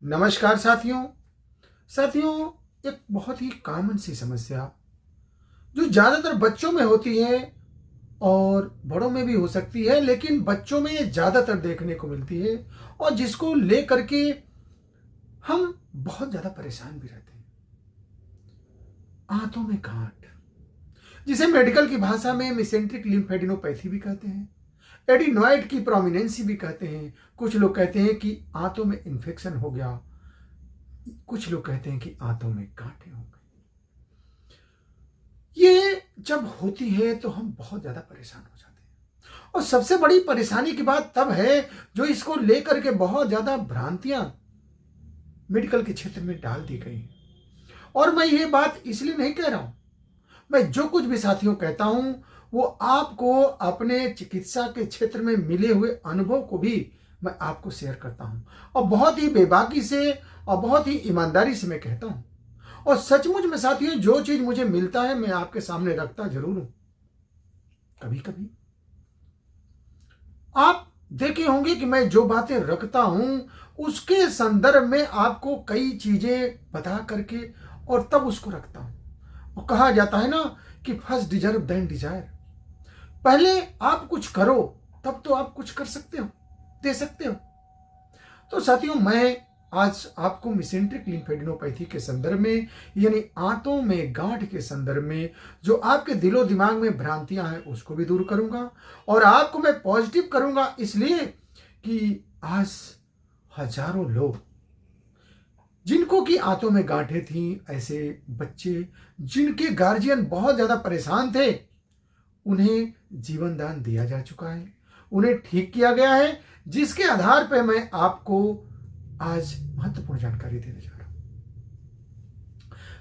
नमस्कार साथियों। साथियों, एक बहुत ही कॉमन सी समस्या जो ज़्यादातर बच्चों में होती है और बड़ों में भी हो सकती है, लेकिन बच्चों में ये ज़्यादातर देखने को मिलती है और जिसको लेकर के हम बहुत ज़्यादा परेशान भी रहते हैं। आंतों में गांठ, जिसे मेडिकल की भाषा में मिसेंट्रिक लिम्फेडिनोपैथी भी कहते हैं, एडिनॉइड की प्रोमिनेंसी भी कहते हैं। कुछ लोग कहते हैं कि आंतों में इन्फेक्शन हो गया, कुछ लोग कहते हैं कि आंतों में गांठें हो गई। ये जब होती है तो हम बहुत ज्यादा परेशान हो जाते हैं और सबसे बड़ी परेशानी की बात तब है जो इसको लेकर के बहुत ज्यादा भ्रांतियां मेडिकल के क्षेत्र में डाल दी गई हैं। और मैं ये बात इसलिए नहीं कह रहा हूं, मैं जो कुछ भी साथियों कहता हूं वो आपको अपने चिकित्सा के क्षेत्र में मिले हुए अनुभव को भी मैं आपको शेयर करता हूं और बहुत ही बेबाकी से और बहुत ही ईमानदारी से मैं कहता हूं। और सचमुच में साथियों, जो चीज मुझे मिलता है मैं आपके सामने रखता जरूर हूं। कभी कभी आप देखे होंगे कि मैं जो बातें रखता हूं उसके संदर्भ में आपको कई चीजें बता करके और तब उसको रखता हूं। और कहा जाता है ना कि फर्स्ट डिजर्व देन डिजायर। पहले आप कुछ करो तब तो आप कुछ कर सकते हो, दे सकते हो। तो साथियों, मैं आज आपको मिसेंट्रिक लिम्फेडिनोपैथी के संदर्भ में, यानी आंतों में गांठ के संदर्भ में जो आपके दिलो दिमाग में भ्रांतियां हैं उसको भी दूर करूंगा और आपको मैं पॉजिटिव करूंगा, इसलिए कि आज हजारों लोग जिनको की आंतों में गांठें थी, ऐसे बच्चे जिनके गार्जियन बहुत ज्यादा परेशान थे, उन्हें जीवन दान दिया जा चुका है, उन्हें ठीक किया गया है, जिसके आधार पर मैं आपको आज महत्वपूर्ण जानकारी देने जा रहा हूं।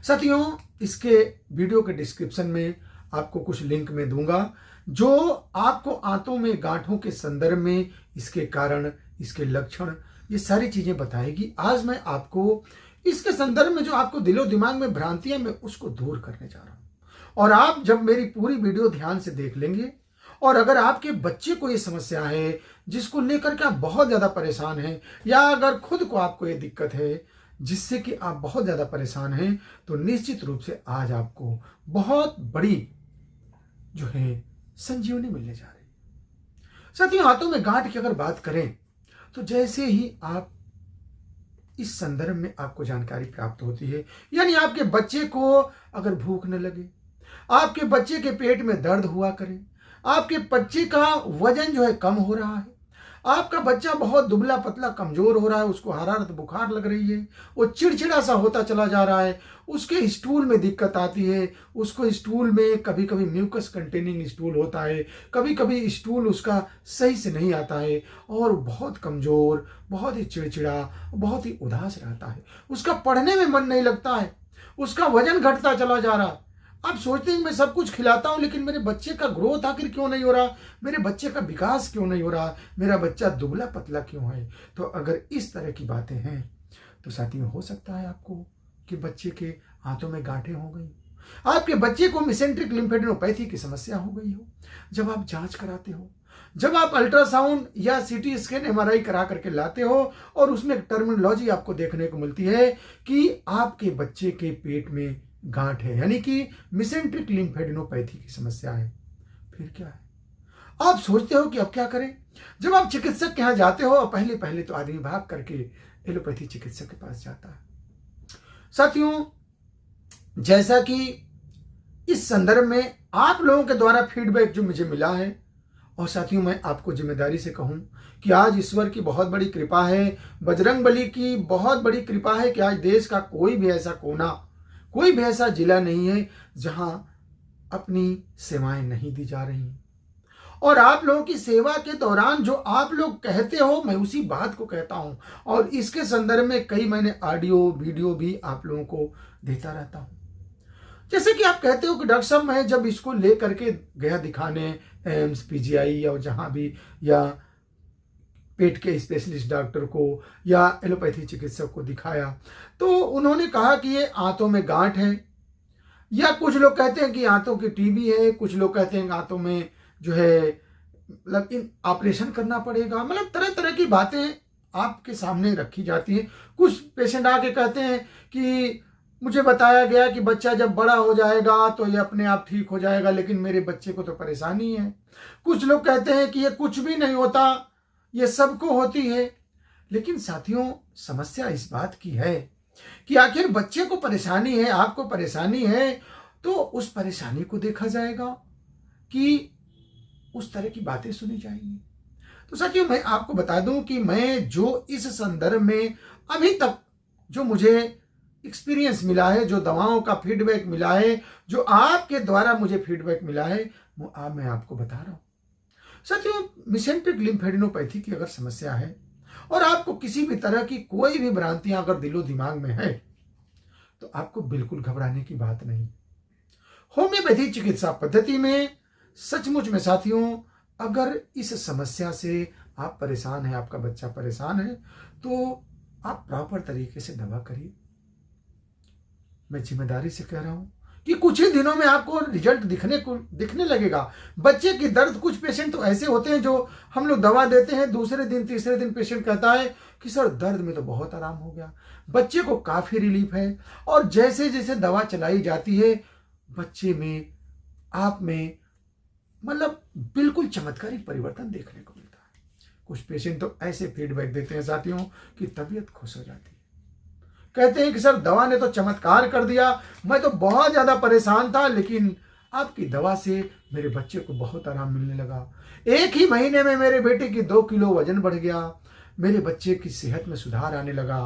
साथियों, इसके वीडियो के डिस्क्रिप्शन में आपको कुछ लिंक में दूंगा जो आपको आंतों में गांठों के संदर्भ में इसके कारण, इसके लक्षण, ये सारी चीजें बताएगी। आज मैं आपको इसके संदर्भ में जो आपको दिलो दिमाग में भ्रांतियां, मैं उसको दूर करने जा रहा हूं। और आप जब मेरी पूरी वीडियो ध्यान से देख लेंगे और अगर आपके बच्चे को ये समस्या है जिसको लेकर के आप बहुत ज्यादा परेशान हैं, या अगर खुद को आपको ये दिक्कत है जिससे कि आप बहुत ज्यादा परेशान हैं, तो निश्चित रूप से आज आपको बहुत बड़ी जो है संजीवनी मिलने जा रही है। साथियों, हाथों में गांठ की अगर बात करें तो जैसे ही आप इस संदर्भ में आपको जानकारी प्राप्त होती है, यानी आपके बच्चे को अगर भूख न लगे, आपके बच्चे के पेट में दर्द हुआ करे, आपके बच्चे का वजन जो है कम हो रहा है, आपका बच्चा बहुत दुबला पतला कमजोर हो रहा है, उसको हरारत बुखार लग रही है, वो चिड़चिड़ा सा होता चला जा रहा है, उसके स्टूल में दिक्कत आती है, उसको स्टूल में कभी कभी म्यूकस कंटेनिंग स्टूल होता है, कभी कभी स्टूल उसका सही से नहीं आता है और बहुत कमजोर, बहुत ही चिड़चिड़ा, बहुत ही उदास रहता है, उसका पढ़ने में मन नहीं लगता है, उसका वजन घटता चला जा रहा है। आप सोचते हैं मैं सब कुछ खिलाता हूं लेकिन मेरे बच्चे का ग्रोथ आखिर क्यों नहीं हो रहा, मेरे बच्चे का विकास क्यों नहीं हो रहा, मेरा बच्चा दुबला पतला क्यों है। तो अगर इस तरह की बातें हैं तो साथियों, हो सकता है आपको कि बच्चे के हाथों में गांठें हो गई, आपके बच्चे को मिसेंट्रिक लिम्फेडिनोपैथी की समस्या हो गई हो। जब आप जांच कराते हो, जब आप अल्ट्रासाउंड या सीटी स्कैन, एमआरआई करा करके लाते हो और उसमें एक टर्मिनोलॉजी आपको देखने को मिलती है कि आपके बच्चे के पेट में गांठ है, यानी कि मिसेंट्रिक लिम्फेडिनोपैथी की समस्या है, फिर क्या है? आप सोचते हो कि अब क्या करें। जब आप चिकित्सक के यहां जाते हो, पहले पहले तो आदमी भाग करके एलोपैथी चिकित्सक के पास जाता है। साथियों, जैसा कि इस संदर्भ में आप लोगों के द्वारा फीडबैक जो मुझे मिला है, और साथियों मैं आपको जिम्मेदारी से कहूं कि आज ईश्वर की बहुत बड़ी कृपा है, बजरंगबली की बहुत बड़ी कृपा है कि आज देश का कोई भी ऐसा कोना, कोई भी ऐसा जिला नहीं है जहां अपनी सेवाएं नहीं दी जा रही। और आप लोगों की सेवा के दौरान जो आप लोग कहते हो, मैं उसी बात को कहता हूं और इसके संदर्भ में कई मैंने ऑडियो वीडियो भी आप लोगों को देता रहता हूं। जैसे कि आप कहते हो कि डॉक्टर साहब, मैं जब इसको ले करके गया दिखाने एम्स, पीजीआई या जहां भी, या पेट के स्पेशलिस्ट डॉक्टर को या एलोपैथी चिकित्सक को दिखाया, तो उन्होंने कहा कि ये आंतों में गांठ है, या कुछ लोग कहते हैं कि आंतों की टीबी है, कुछ लोग कहते हैं कि आंतों में जो है मतलब इन ऑपरेशन करना पड़ेगा। मतलब तरह तरह की बातें आपके सामने रखी जाती है। कुछ पेशेंट आके कहते हैं कि मुझे बताया गया कि बच्चा जब बड़ा हो जाएगा तो ये अपने आप ठीक हो जाएगा, लेकिन मेरे बच्चे को तो परेशानी है। कुछ लोग कहते हैं कि ये कुछ भी नहीं होता, ये सबको होती है। लेकिन साथियों, समस्या इस बात की है कि आखिर बच्चे को परेशानी है, आपको परेशानी है, तो उस परेशानी को देखा जाएगा कि उस तरह की बातें सुनी जाएंगी। तो साथियों, मैं आपको बता दूं कि मैं जो इस संदर्भ में अभी तक जो मुझे एक्सपीरियंस मिला है, जो दवाओं का फीडबैक मिला है, जो आपके द्वारा मुझे फीडबैक मिला है, वो मैं आपको बता रहा हूं। साथियों, मेसेंट्रिक लिम्फेडिनोपैथी की अगर समस्या है और आपको किसी भी तरह की कोई भी भ्रांतियां अगर दिलो दिमाग में है, तो आपको बिल्कुल घबराने की बात नहीं। होम्योपैथी चिकित्सा पद्धति में सचमुच में साथियों, अगर इस समस्या से आप परेशान हैं, आपका बच्चा परेशान है, तो आप प्रॉपर तरीके से दवा करिए। मैं जिम्मेदारी से कह रहा हूं कि कुछ ही दिनों में आपको रिजल्ट दिखने लगेगा। बच्चे की दर्द, कुछ पेशेंट तो ऐसे होते हैं जो हम लोग दवा देते हैं, दूसरे दिन तीसरे दिन पेशेंट कहता है कि सर दर्द में तो बहुत आराम हो गया, बच्चे को काफी रिलीफ है। और जैसे जैसे दवा चलाई जाती है, बच्चे में, आप में मतलब बिल्कुल चमत्कारिक परिवर्तन देखने को मिलता है। कुछ पेशेंट तो ऐसे फीडबैक देते हैं साथियों कि तबीयत खुश हो जाती है। कहते हैं कि सर दवा ने तो चमत्कार कर दिया, मैं तो बहुत ज्यादा परेशान था, लेकिन आपकी दवा से मेरे बच्चे को बहुत आराम मिलने लगा। 1 ही महीने में मेरे बेटे की 2 किलो वजन बढ़ गया, मेरे बच्चे की सेहत में सुधार आने लगा।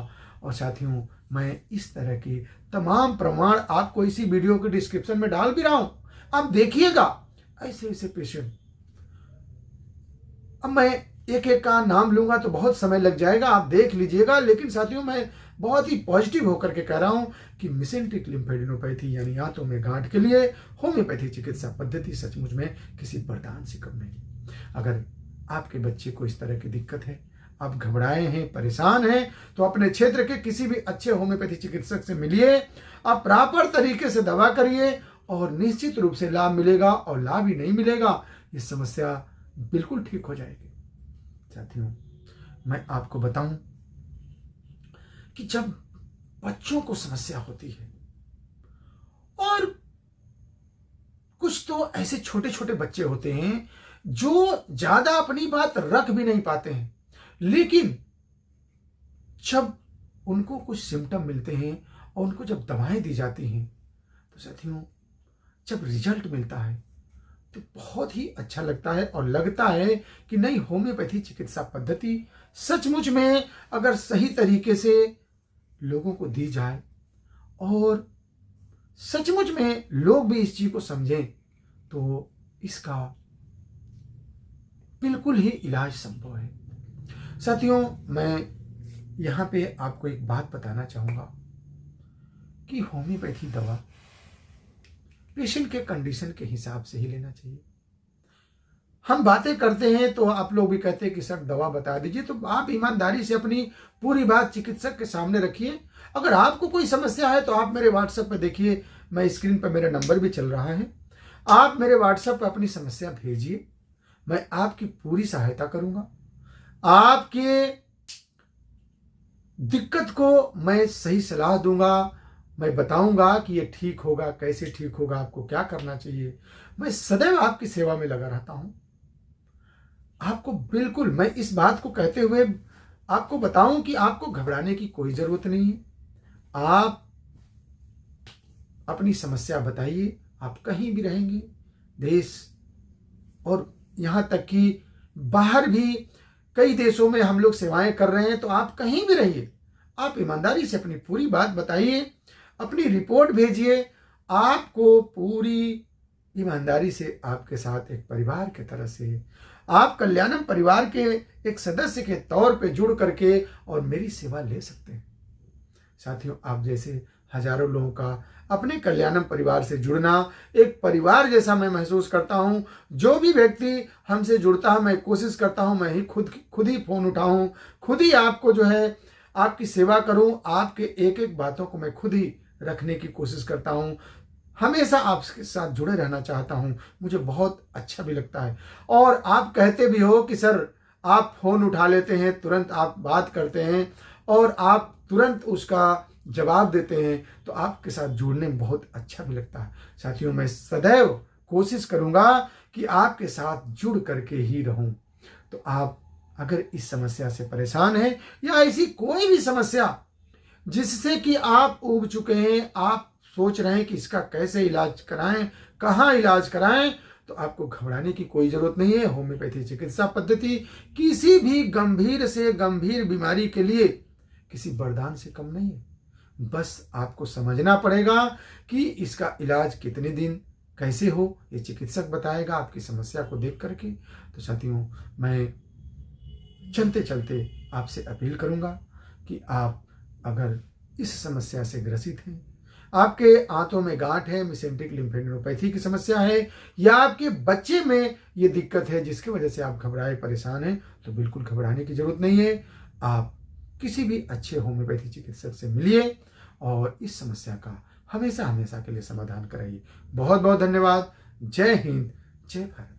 और साथियों, मैं इस तरह के तमाम प्रमाण आपको इसी वीडियो के डिस्क्रिप्शन में डाल भी रहा हूं, आप देखिएगा। ऐसे ऐसे पेशेंट, अब मैं एक एक का नाम लूंगा तो बहुत समय लग जाएगा, आप देख लीजिएगा। लेकिन साथियों, मैं बहुत ही पॉजिटिव होकर के कह रहा हूं कि मेसेंट्रिक लिम्फेडिनोपैथी यानी आंतों में गांठ के लिए होम्योपैथी चिकित्सा पद्धति सचमुच में किसी वरदान से कम नहीं। अगर आपके बच्चे को इस तरह की दिक्कत है, आप घबराए हैं, परेशान हैं, तो अपने क्षेत्र के किसी भी अच्छे होम्योपैथी चिकित्सक से मिलिए, आप प्रॉपर तरीके से दवा करिए और निश्चित रूप से लाभ मिलेगा। और लाभ ही नहीं मिलेगा, ये समस्या बिल्कुल ठीक हो जाएगी। साथियों, मैं आपको बताऊं कि जब बच्चों को समस्या होती है, और कुछ तो ऐसे छोटे छोटे बच्चे होते हैं जो ज्यादा अपनी बात रख भी नहीं पाते हैं, लेकिन जब उनको कुछ सिम्टम मिलते हैं और उनको जब दवाएं दी जाती हैं, तो साथियों जब रिजल्ट मिलता है तो बहुत ही अच्छा लगता है। और लगता है कि नहीं, होम्योपैथी चिकित्सा पद्धति सचमुच में अगर सही तरीके से लोगों को दी जाए और सचमुच में लोग भी इस चीज को समझें, तो इसका बिल्कुल ही इलाज संभव है। साथियों, मैं यहां पे आपको एक बात बताना चाहूंगा कि होम्योपैथी दवा पेशेंट के कंडीशन के हिसाब से ही लेना चाहिए। हम बातें करते हैं तो आप लोग भी कहते हैं कि सर दवा बता दीजिए, तो आप ईमानदारी से अपनी पूरी बात चिकित्सक के सामने रखिए। अगर आपको कोई समस्या है तो आप मेरे व्हाट्सएप पे देखिए, मैं स्क्रीन पर मेरा नंबर भी चल रहा है, आप मेरे व्हाट्सएप पर अपनी समस्या भेजिए, मैं आपकी पूरी सहायता करूंगा। आपके दिक्कत को मैं सही सलाह दूंगा, मैं बताऊंगा कि ये ठीक होगा, कैसे ठीक होगा, आपको क्या करना चाहिए। मैं सदैव आपकी सेवा में लगा रहता हूं। आपको बिल्कुल, मैं इस बात को कहते हुए आपको बताऊं कि आपको घबराने की कोई जरूरत नहीं है। आप अपनी समस्या बताइए, आप कहीं भी रहेंगे, देश और यहां तक कि बाहर भी कई देशों में हम लोग सेवाएं कर रहे हैं, तो आप कहीं भी रहिए, आप ईमानदारी से अपनी पूरी बात बताइए, अपनी रिपोर्ट भेजिए। आपको पूरी ईमानदारी से आपके साथ एक परिवार के तरह से, आप कल्याणम परिवार के एक सदस्य के तौर पे जुड़ करके और मेरी सेवा ले सकते हैं। साथियों, आप जैसे हजारों लोगों का अपने कल्याणम परिवार से जुड़ना एक परिवार जैसा मैं महसूस करता हूं। जो भी व्यक्ति हमसे जुड़ता है, मैं कोशिश करता हूं मैं ही खुद ही फोन उठाऊं, खुद ही आपको जो है आपकी सेवा करूं, आपके एक एक बातों को मैं खुद ही रखने की कोशिश करता हूं। हमेशा आपके साथ जुड़े रहना चाहता हूं, मुझे बहुत अच्छा भी लगता है। और आप कहते भी हो कि सर आप फ़ोन उठा लेते हैं, तुरंत आप बात करते हैं और आप तुरंत उसका जवाब देते हैं, तो आपके साथ जुड़ने में बहुत अच्छा भी लगता है। साथियों, मैं सदैव कोशिश करूँगा कि आपके साथ जुड़ करके ही रहूँ। तो आप अगर इस समस्या से परेशान हैं या ऐसी कोई भी समस्या जिससे कि आप ऊब चुके हैं, आप सोच रहे हैं कि इसका कैसे इलाज कराएं, कहाँ इलाज कराएं, तो आपको घबराने की कोई ज़रूरत नहीं है। होम्योपैथी चिकित्सा पद्धति किसी भी गंभीर से गंभीर बीमारी के लिए किसी वरदान से कम नहीं है। बस आपको समझना पड़ेगा कि इसका इलाज कितने दिन कैसे हो, ये चिकित्सक बताएगा आपकी समस्या को देख करके। तो साथियों, मैं चलते चलते आपसे अपील करूंगा कि आप अगर इस समस्या से ग्रसित हैं, आपके आंतों में गांठ है, मेसेंट्रिक लिम्फेडेनोपैथी की समस्या है, या आपके बच्चे में ये दिक्कत है जिसकी वजह से आप घबराए परेशान हैं, तो बिल्कुल घबराने की जरूरत नहीं है। आप किसी भी अच्छे होम्योपैथी चिकित्सक से मिलिए और इस समस्या का हमेशा हमेशा के लिए समाधान कराइए। बहुत बहुत धन्यवाद। जय हिंद, जय भारत।